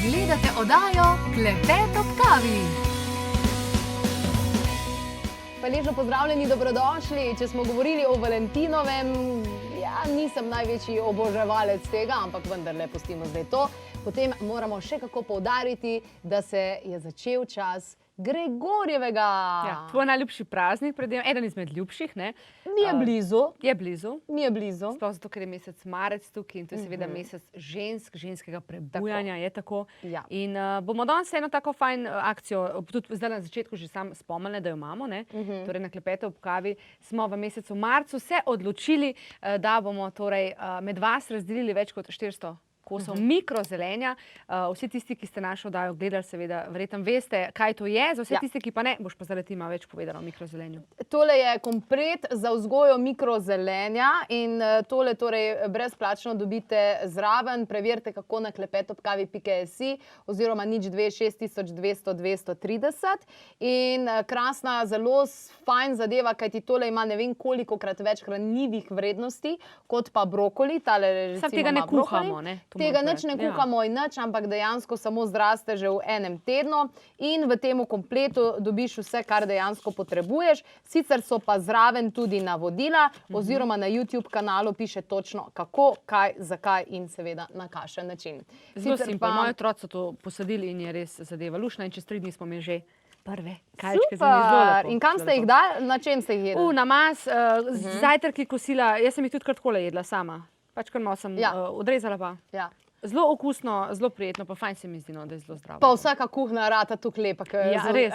Gledate oddajo Klepet ob kavi. Hvaležno pozdravljeni, dobrodošli. Če smo govorili o Valentinovem, nisem največji oboževalec tega, ampak vendarle pustimo zdaj to. Potem moramo še kako poudariti, da se je začel čas Gregorjevega. Ja, tvoj najljubši praznik, eden izmed ljubših, ne? Mi je blizu. Je blizu. Mi je blizu. Sploh zato, ker je mesec marec tukaj in to je seveda mesec ženskega prebujanja, je tako. Ja. In bomo danes eno tako fajn akcijo, tudi zdaj na začetku že sam spomnili, da jo imamo, ne? Torej na Klepetu ob kavi smo v mesecu marcu se odločili, da bomo torej med vas razdelili več kot 400 kosov mikrozelenja. Vsi tisti, ki ste našo oddajo gledali, seveda verjetno veste, kaj to je. Za vse tisti, ki pa ne, boš pa zaradi ima več povedala o mikrozelenju. Tole je komplet za vzgojo mikrozelenja in tole torej brezplačno dobite zraven. Preverite, kako na klepetobkavi.si oziroma 026 in krasna, zelo fajn zadeva, kajti tole ima ne vem kolikokrat več hranljivih vrednosti kot pa brokoli. Sam tega ne kuhamo, ne? Tega nič ne kuhamo in nič, ampak dejansko samo zraste že v enem tednu in v temu kompletu dobiš vse, kar dejansko potrebuješ. Sicer so pa zraven tudi navodila oziroma na YouTube kanalu piše točno kako, kaj, zakaj in seveda na kakšen način. Zelo simpel. Moji otroci so to posadili in je res zadeva luštna in čez 3 dni smo imeli že prve kajčke za njih. Super! In kam ste jih dali? Na čem ste jih jedli? Namaz, zajtrki kosila, jaz sem jih tudi kar takole jedla sama. Pač kar malo sem odrezala pa. Ja. Zelo okusno, zelo prijetno, pa fajn se mi zdi, da je zelo zdravo. Pa vsaka kuhna rata tukaj lepa. Res.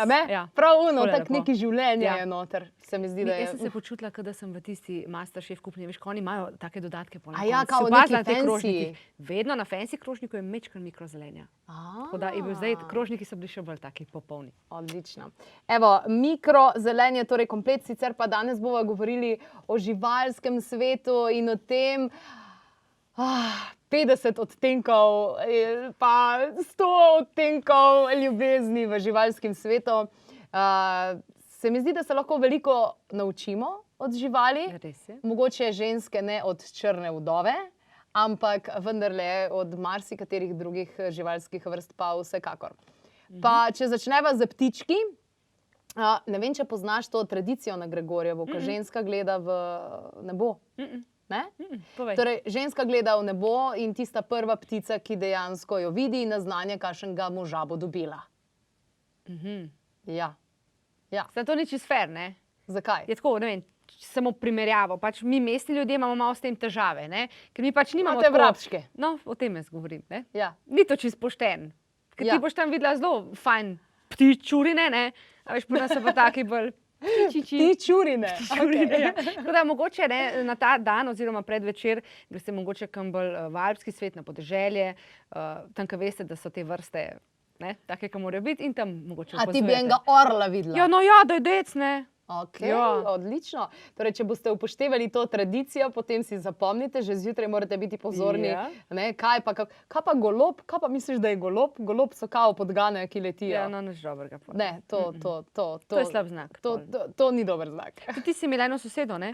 Prav tako neki življenje je noter. Se mi zdi, da je... Jaz sem se počutila, da sem v tisti Masterchef kuhinji. Veš, ko oni imajo take dodatke po nakoncu. Ja, kao neki fancy. Vedno na fancy krožniku je mečkar mikrozelenja. Tako da je bil zdaj, krožniki so bili še bolj taki popolni. Odlično. Evo, mikrozelenje, torej komplet, sicer pa danes bomo govorili o živalskem svetu in o tem, 50 odtenkov, pa 100 odtenkov ljubezni v živalskem svetu. Se mi zdi, da se lahko veliko naučimo od živali. Mogoče ženske ne od črne vdove, ampak vendarle od marsikaterih drugih živalskih vrst pa vsekakor. Pa če začneva z ptički, ne vem, če poznaš to tradicijo na Gregorjevo, ko ženska gleda v nebo. Torej, ženska gleda v nebo in tista prva ptica, ki dejansko jo vidi, naznanja, kakšnega moža bo dobila. Ja. Zdaj, to ni čisto fair, ne? Zakaj? Je tako, ne vem, samo primerjavo. Pač mi mestni ljudje imamo malo s tem težave, ne? Ker mi pač nimamo tako... vrabčke. No, o tem jaz govorim, ne? Ja. Ni to čisto pošten. Ker ti boš tam videla zelo fajn ptičurine, ne? A veš, pa nas so pa taki bolj... Ptičurine. Tako da mogoče na ta dan oziroma predvečer greste mogoče kam bolj v alpski svet, na podeželje, tam, ko veste, da so te vrste take, ki morajo biti in tam mogoče opazujete. A ti bi enega orla videla? Ja, no ja, da je dec, ne? Ok, odlično. Torej, če boste upoštevali to tradicijo, potem si zapomnite, že zjutraj morate biti pozorni. Kaj pa golob? Kaj pa misliš, da je golob? Golob so kao podgane, ki letijo. Ja, no, nič dobrega. Ne, to je slab znak. To ni dober znak. Ti si imela eno sosedo, ne?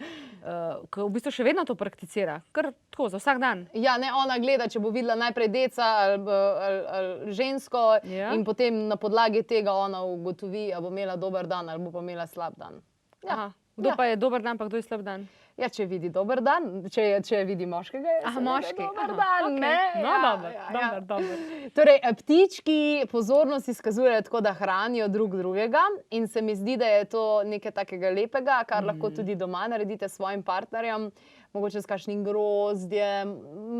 Ki v bistvu še vedno to prakticira. Kar tako, za vsak dan. Ja, ne, ona gleda, če bo videla najprej deca ali žensko in potem na podlagi tega ona ugotovi, ali bo imela dober dan ali bo pa imela slab dan. Kdo pa je dober dan, pa kdo je slab dan? Ja, če vidi dober dan, če vidi moškega, je moški. Dober dan, ne? No, dober. Torej, ptički pozornost izkazujejo tako, da hranijo drug drugega in se mi zdi, da je to nekaj takega lepega, kar lahko tudi doma naredite s svojim partnerjem, mogoče s kakšnim grozdjem,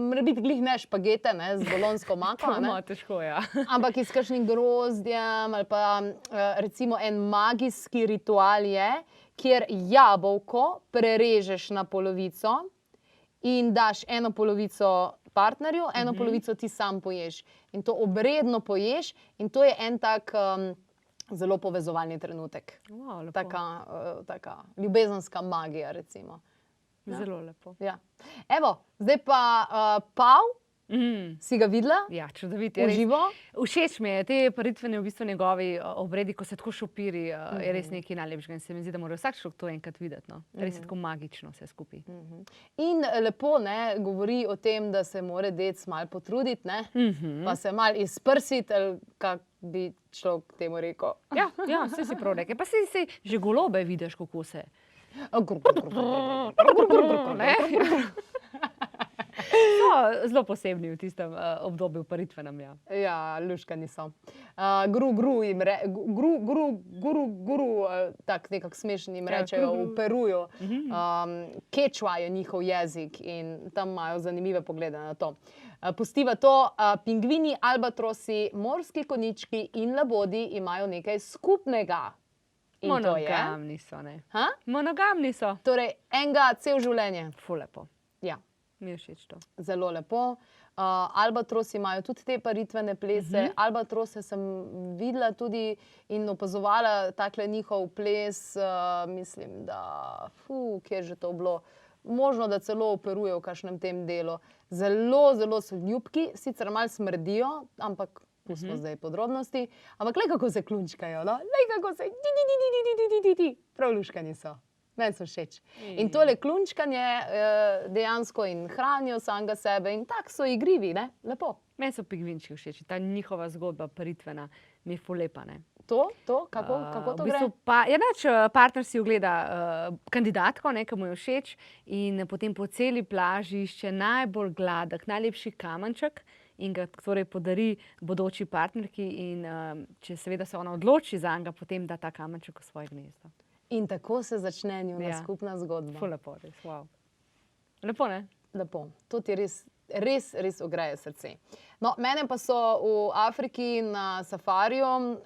morebiti glih ne špagete, z bolonsko mako, To malo težko, ja. Ampak s kakšnim grozdjem ali pa recimo en magijski ritual je, kjer jabolko prerežeš na polovico in daš eno polovico partnerju, eno polovico ti sam poješ. In to obredno poješ in to je en tak zelo povezovalni trenutek. Taka ljubezenska magija, recimo. Zelo lepo. Evo, zdaj pa pav Si ga videla? Ja, čudovit V je. živo? Všeč mi je, te paritvene v bistvu njegovi obredi, ko se tako šopiri, je res nekaj najlepšega in se mi zdi, da mora vsak človek to enkrat videti. No. Res je tako magično vse skupaj. In lepo govori o tem, da se mora dec malo potruditi, pa se malo izprsiti, ali kak bi človek temu rekel. Ja, vse si prav rekel. Pa si že golobe vidiš, kako se. So zelo posebni v tistem obdobju paritvenem. Ja, Ja, luškani so. Tak nekako smešen jim rečejo v Peruju. Kečua je njihov jezik in tam imajo zanimive poglede na to. Pustiva to, pingvini, albatrosi, morski konjički in labodi imajo nekaj skupnega. In to je? monogamni so, ne? Ha? Monogamni so. Torej, enega cel življenje. Ful lepo. Ja. Mi je všeč to. Zelo lepo. Albatrosi imajo tudi te paritvene plese. Albatrose sem videla tudi in opazovala takle njihov ples. Mislim, da, kje je že to bilo? Možno, da celo operujejo v kakšnem tem delu. Zelo, zelo so ljubki, sicer malo smrdijo, ampak pustimo zdaj podrobnosti. Ampak le kako se klunčkajo, no? Le kako se prav luškani so. Meni so všeč. In tole klunčkanje dejansko in hranijo samega sebe in tako so igrivi, ne? Lepo. Meni so pingvinčki všeč. Ta njihova zgodba paritvena mi je ful lepa, ne? To? Kako to v bistvu gre? pa, partner si ogleda kandidatko, ki mu je všeč, in potem po celi plaži išče najbolj gladek, najlepši kamenček in ga torej podari bodoči partnerki. In če seveda se ona odloči zanj, potem da ta kamenček v svoje gnezdo. In tako se začne njuna skupna zgodba. Ful lepo, res, wow. Lepo, ne? Lepo. To ti res ogreje srce. No, mene pa so v Afriki na safariju,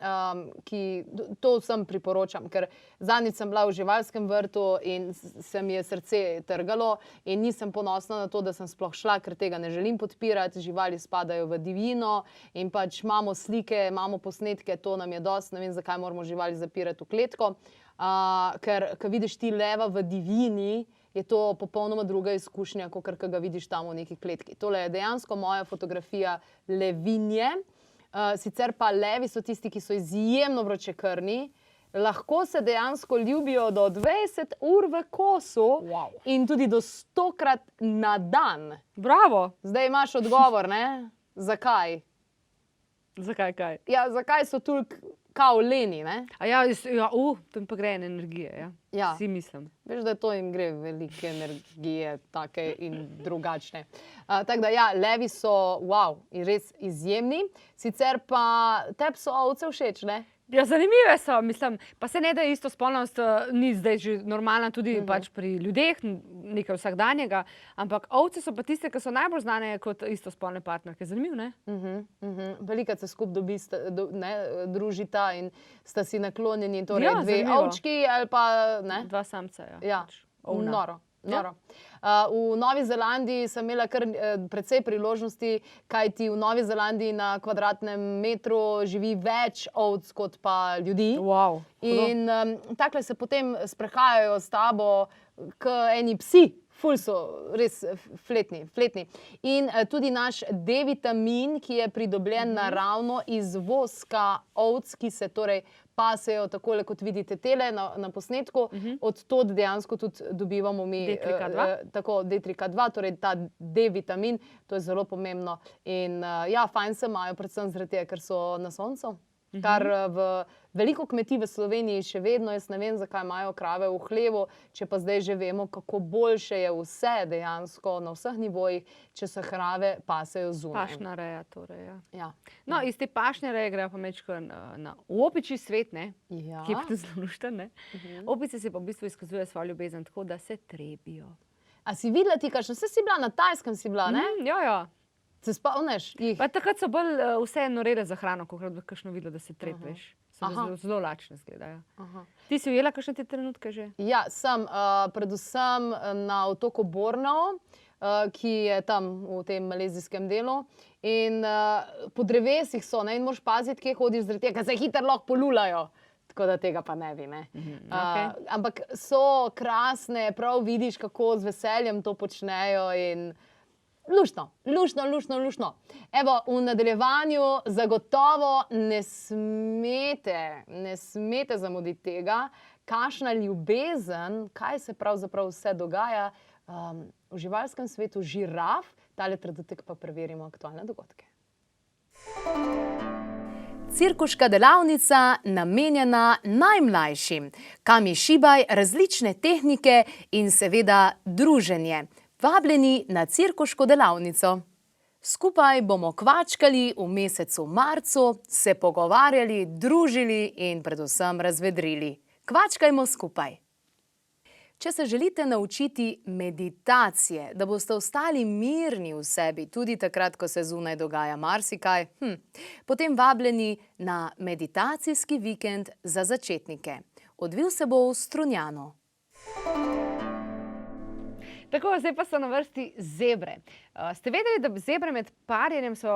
to vsem priporočam, ker zadnjič sem bila v živalskem vrtu in se mi je srce trgalo in nisem ponosna na to, da sem sploh šla, ker tega ne želim podpirati. Živali spadajo v divjino in pač imamo slike, imamo posnetke, to nam je dosti, ne vem, zakaj moramo živali zapirati v kletko. Ker vidiš ti leva v divjini, je to popolnoma druga izkušnja, kot ga vidiš tam v neki kletki. Tole je dejansko moja fotografija levinje. Sicer pa levi so tisti, ki so izjemno vročekrvni, lahko se dejansko ljubijo do 20 ur v kosu in tudi do 100-krat na dan. Bravo! Zdaj imaš odgovor, ne? Zakaj? Zakaj kaj? Ja, zakaj so toliko kao leni, ne? To jim pa gre energije, Ja. Si mislim. Veš, da to jim gre velike energije, take in drugačne. Tako da ja, levi so, res izjemni. Sicer pa tebi so ovce všeč, ne? Ja, zanimive so, mislim, pa se ne da istospolnost ni zdaj že normalna tudi pač pri ljudeh, nekaj vsakdanjega, ampak ovce so pa tiste, ki so najbolj znane kot istospolne partnerke. Zanimivo, ne? Velikokrat se skupaj družita in sta si naklonjeni, torej Ja, dve zanimivo. ovčki ali pa, ne? Dva samca, Ja, pač ovna. noro. V Novi Zelandiji sem imela kar precej priložnosti, kajti v Novi Zelandiji na kvadratnem metru živi več ovc kot pa ljudi. Wow, hudo. In takle se potem sprehajajo s tabo kot eni psi. Ful so res fletni. In tudi naš D-vitamin, ki je pridobljen naravno iz voska ovc, ki se torej pasejo takole, kot vidite tele na posnetku. Od tod dejansko tudi dobivamo mi D3K2. tako D3K2, torej ta D-vitamin, to je zelo pomembno. In ja, fajn se imajo, predvsem zaradi tega, ker so na soncu. Kar v veliko kmetij v Sloveniji še vedno, jaz ne vem, zakaj imajo krave v hlevu, če pa zdaj že vemo, kako boljše je vse dejansko na vseh nivojih, če se krave pasejo zunaj. Pašna reja, torej, ja. Ja. No, iz te pašne reje grejo pa mečko na opičji svet, ne? Ja. Ki je pa zelo lušten, ne? Opice se pa v bistvu izkazujejo svojo ljubezen tako, da se trebijo. A si videla ti kakšno? Saj si bila na Tajskem, si bila, ne? Ja. Se spomniš jih? Pa takrat so bolj vse norele za hrano, kokrat bi kakšno videla, da se trepeš. Zelo lačne izgledajo. Ti si ujela kakšne te trenutke že? Ja, sem predvsem na otoku Borneo, ki je tam v tem malezijskem delu. In po drevesih so, ne, in moraš paziti, kje hodiš, zaradi tega, ker se hitro lahko polulajo. Tako da tega pa ne vi, ne. Ampak so krasne, prav vidiš, kako z veseljem to počnejo in luštno. Evo, v nadaljevanju zagotovo ne smete zamuditi tega, kakšna ljubezen, kaj se pravzaprav vse dogaja v živalskem svetu žiraf. Tale trenutek pa preverimo aktualne dogodke. Cirkuška delavnica namenjena najmlajšim. Kami šibaj, različne tehnike in seveda druženje. Vabljeni na cirkuško delavnico. Skupaj bomo kvačkali v mesecu marcu, se pogovarjali, družili in predvsem razvedrili. Kvačkajmo skupaj. Če se želite naučiti meditacije, da boste ostali mirni v sebi, tudi takrat, ko se zunaj dogaja marsikaj, potem vabljeni na meditacijski vikend za začetnike. Odvil se bo v Strunjanu. Tako, zdaj pa so na vrsti zebre. Ste vedeli, da zebre med parjenjem so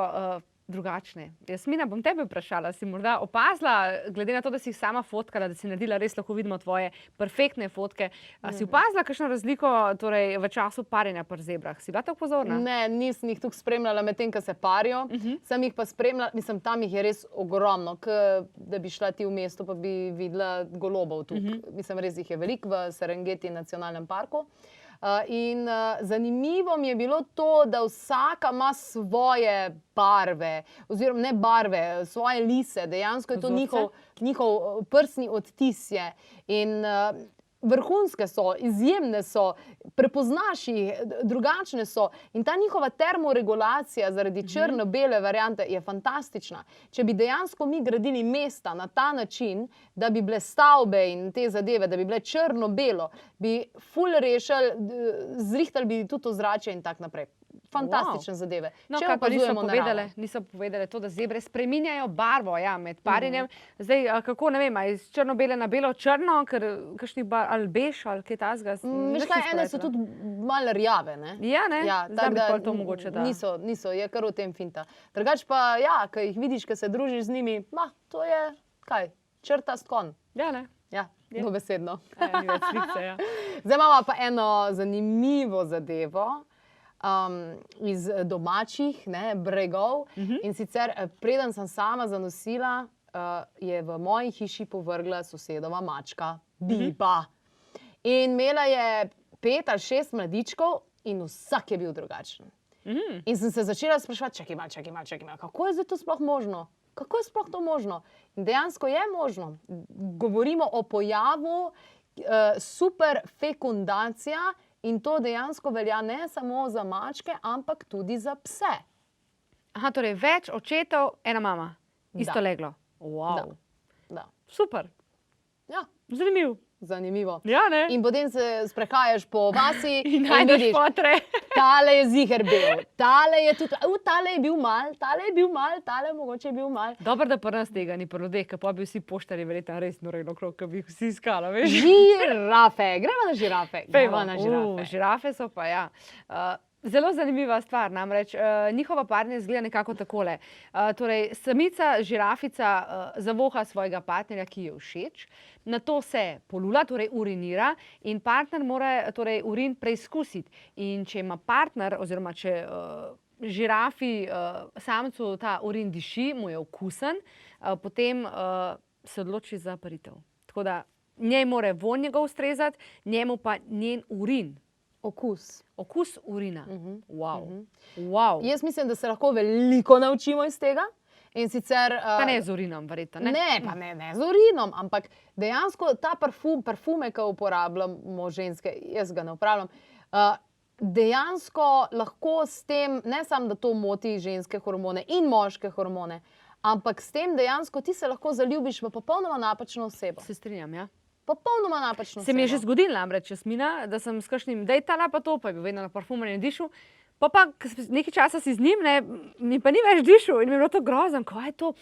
drugačne? Jasmina, bom tebe vprašala, si morda opazila, glede na to, da si jih sama fotkala, da si naredila, res lahko vidimo tvoje perfektne fotke. Si opazila kakšno razliko torej, v času parjenja pri zebrah? Si bila tako pozorna? Ne, nisem jih tukaj spremljala medtem, ko se parijo. Sem jih pa spremljala, mislim, tam jih je res ogromno, da bi šla ti v mesto, pa bi videla golobov tukaj. Mislim, res jih je veliko v Serengeti nacionalnem parku. In zanimivo mi je bilo to, da vsaka ima svoje barve, oziroma ne barve, svoje lise, dejansko je to njihov prstni odtis je. In vrhunske so, izjemne so, prepoznaš jih, drugačne so in ta njihova termoregulacija zaradi črno-bele variante je fantastična. Če bi dejansko mi gradili mesta na ta način, da bi bile stavbe in te zadeve, da bi bile črno-belo, bi ful rešili, zrihtali bi tudi ozračje in tak naprej. Fantastične zadeve. No, kaj pa niso povedali to, da zebre spreminjajo barvo med parjenjem. Zdaj, kako, ne vem, iz črno-bele na belo-črno, ker kakšnih ali bež ali kaj tazga? Veš kaj, ene so tudi malo rjave, ne? Ja, ne? Zdaj bi pa to mogoče, da. Niso, je kar v tem finta. Drugač pa, ja, ko jih vidiš, ko se družiš z njimi, to je, kaj, črtast konj. Ja, ne? Ja, dobesedno. Ni več slikce, ja. Zdaj imamo pa eno zanimivo zadevo, iz domačih bregov. In sicer, preden sem sama zanosila, je v moji hiši povrgla sosedova mačka, Biba. In imela je 5 ali 6 mladičkov in vsak je bil drugačen. In sem se začela spraševati, čakaj malo, kako je zdaj to sploh možno? Kako je sploh to možno? In dejansko je možno. Govorimo o pojavu superfekundacija. In to dejansko velja ne samo za mačke, ampak tudi za pse. Aha, torej več očetov, ena mama. Isto leglo. Wow. Da. Super. Ja. Zanimivo. Ja, ne? In potem se sprehajaš po vasi in najdeš fotre. Tale je ziher bel, tale je tudi, tale je bil mal, tale mogoče je bil mal. Dobro, da pri nas tega ni pri ljudeh, ker pa bi vsi poštarji verjetno res noreli okrog, ker bi jih vsi iskala, veš? Žirafe, gremo na žirafe. Žirafe so pa, ja. Zelo zanimiva stvar, namreč njihova parjenje izgleda nekako takole. Torej, samica žirafica zavoha svojega partnerja, ki je všeč, nato se polula, torej urinira in partner mora torej urin preizkusiti. In če ima partner, oziroma če žirafi samcu ta urin diši, mu je okusen, potem se odloči za paritev. Tako da njej mora vonj njegov ustrezati, njemu pa njen urin. Okus urina. Wow. Jaz mislim, da se lahko veliko naučimo iz tega. In sicer, pa ne z urinom, verjetno. Ne z urinom, ampak dejansko ta parfume, ki uporabljamo ženske, jaz ga ne uporabljam, dejansko lahko s tem, ne samo da to moti ženske hormone in moške hormone, ampak s tem dejansko ti se lahko zaljubiš v popolnoma napačno osebo. Se strinjam, ja. Popolnoma napačno osebo. Se mi je že zgodilo namreč, Jasmina, da sem s kakšnim dejtala pa to, pa je bil vedno na parfumerju dišel, pa nekaj časa si z njim, mi pa ni več dišel in mi je bilo to grozno, kaj je to?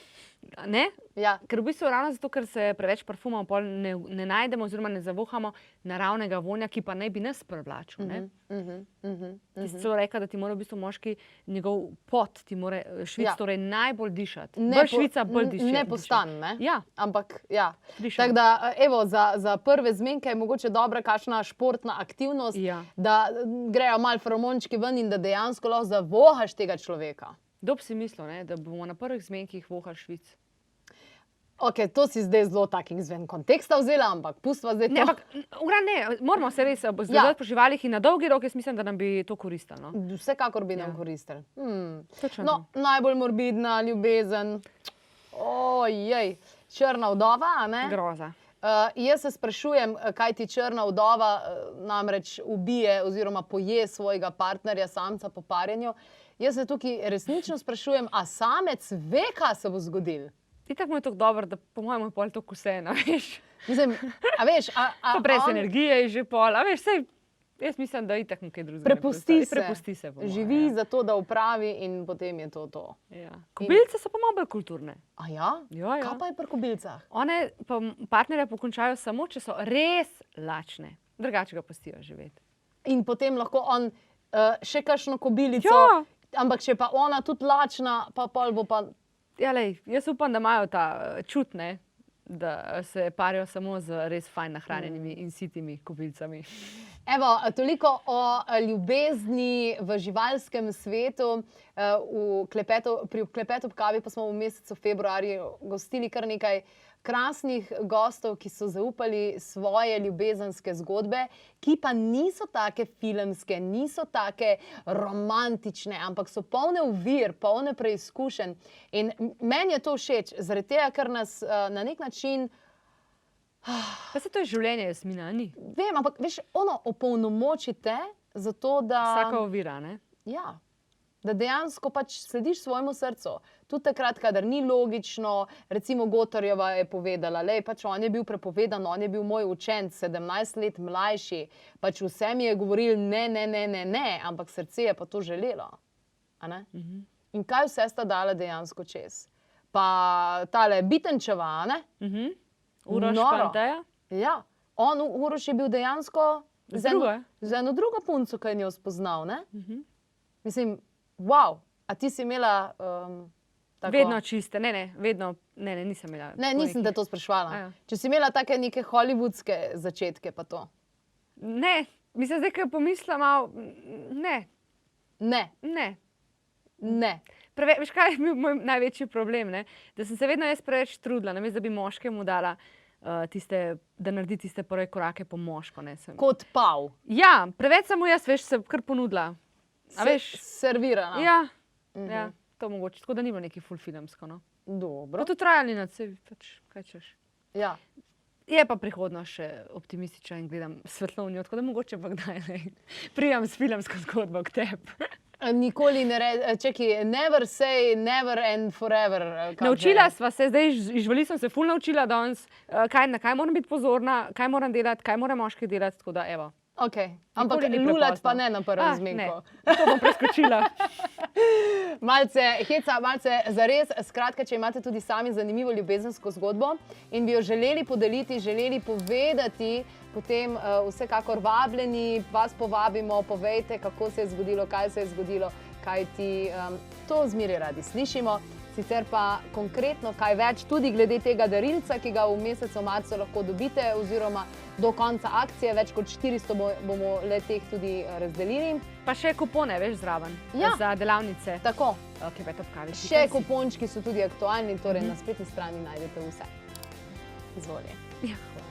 Ne? Ja. Ker v bistvu ravno zato, ker se preveč parfumov pol ne najdemo oziroma ne zavohamo naravnega vonja, ki pa naj bi nas privlačil. Ti si celo rekla, da ti mora v bistvu moški njegov pot, ti mora švic torej najbolj dišati. Bolj švica, bolj diši. Ne postan, ne? Ja. Ampak, ja. Dišemo. Tako da, evo, za prve zmenke je mogoče dobra kakšna športna aktivnost, da grejo malo feromončki ven in da dejansko lahko zavohaš tega človeka. Kdo bi si mislil, ne, da bomo na prvih zmenkih vohali švic? Ok, to si zdaj zelo takih izven konteksta vzela, ampak pustva zdaj to. Ne, ampak ne, moramo se res zgledati po živalih in na dolgi rok, jaz mislim, da nam bi to koristilo. No? Vsekakor bi nam koristili. Točno No, najbolj morbidna ljubezen. Ojej, črna vdova, a ne? Groza. Jaz se sprašujem, kaj ti črna vdova namreč ubije oziroma poje svojega partnerja, samca po parjenju. Jaz se tukaj resnično sprašujem, a samec ve, kaj se bo zgodilo? Itak mu je tako dobro, da po mojem je pol tako vseeno, veš. Mislim, a veš, Pa brez energije je že pol, a veš, sej, jaz mislim, da itak mu kaj drugega prepusti se. Po mojem, Živi za to, da upravi in potem je to. Ja. Kobilice so pa malo bolj kulturne. A ja? Ja. Kaj pa je pri kobilicah? One pa partnerja pokončajo samo, če so res lačne. Drugače ga pustijo živeti. In potem lahko on še kakšno kobilico, ampak če pa ona tudi lačna, pa pol bo pa... Ja, lej, jaz upam, da imajo ta čut, ne, da se parijo samo z res fajn nahranjenimi in sitimi kobilicami. Evo, toliko o ljubezni v živalskem svetu. Pri Klepetu ob kavi pa smo v mesecu februarju gostili kar nekaj krasnih gostov, ki so zaupali svoje ljubezenske zgodbe, ki pa niso take filmske, niso take romantične, ampak so polne ovir, polne preizkušenj. In meni je to všeč, zaradi tega, ker nas na nek način... Pa se to je življenje, Jasmina, ni? Vem, ampak veš, ono opolnomočite zato, da... Vsaka ovira, ne? Ja. Da dejansko pač slediš svojemu srcu. Tudi takrat, kadar ni logično, recimo Gotorjeva je povedala, lej, pač on je bil prepovedan, on je bil moj učenec, 17 let mlajši, pač vse mi je govoril ne, ampak srce je pa to želelo. A ne? In kaj vse sta dala dejansko čez? Pa tale Bitenčeva, a ne? Uroš Panteja? Ja, Uroš je bil dejansko z eno drugo punco, ki je njo spoznal, ne? Mislim, wow, a ti si imela tako... Vedno čiste, vedno, nisem imela. Ne, nisem te to spraševala. Če si imela take neke hollywoodske začetke, pa to? Ne, mislim, zdaj, ko pomislim malo, ne. Ne? Ne. Ne. Veš, kaj je bil moj največji problem, ne? Da sem se vedno jaz preveč trudila, namesto da bi moškemu dala da naredi tiste prve korake po moško. Kot pav. Ja, preveč sem mu jaz, veš, se kar ponudila. Servirana. Ja, to mogoče. Tako da ni bilo neki ful filmsko, no. Dobro. Pa tudi trajali nad sebi, pač, kaj češ. Ja. Je pa prihodnost še optimistična in gledam svetlo v njo, tako da mogoče pa kdaj pridem s filmsko zgodbo k tebi. Nikoli ne čekaj, never say never and forever. Naučila sva se, zdaj živali sem se ful naučila danes, na kaj moram biti pozorna, kaj moram delati, kaj mora moški delati, tako da evo. Ok, ampak lulat pa ne na prvem zmenku. Ne, to bom preskočila. Malce heca, malce zares. Skratka, če imate tudi sami zanimivo ljubezensko zgodbo in bi jo želeli podeliti, želeli povedati, potem vsekakor vabljeni, vas povabimo, povejte, kako se je zgodilo, kaj se je zgodilo, kaj ti to zmeraj radi slišimo. Sicer pa konkretno kaj več tudi glede tega darilca, ki ga v mesecu marcu lahko dobite, oziroma do konca akcije, več kot 400 bomo le teh tudi razdelili. Pa še kupone, veš, zraven, za delavnice. Tako. Klepet ob kavi. Še kupončki so tudi aktualni, torej na spletni strani najdete vse. Izvolite. Ja, hvala.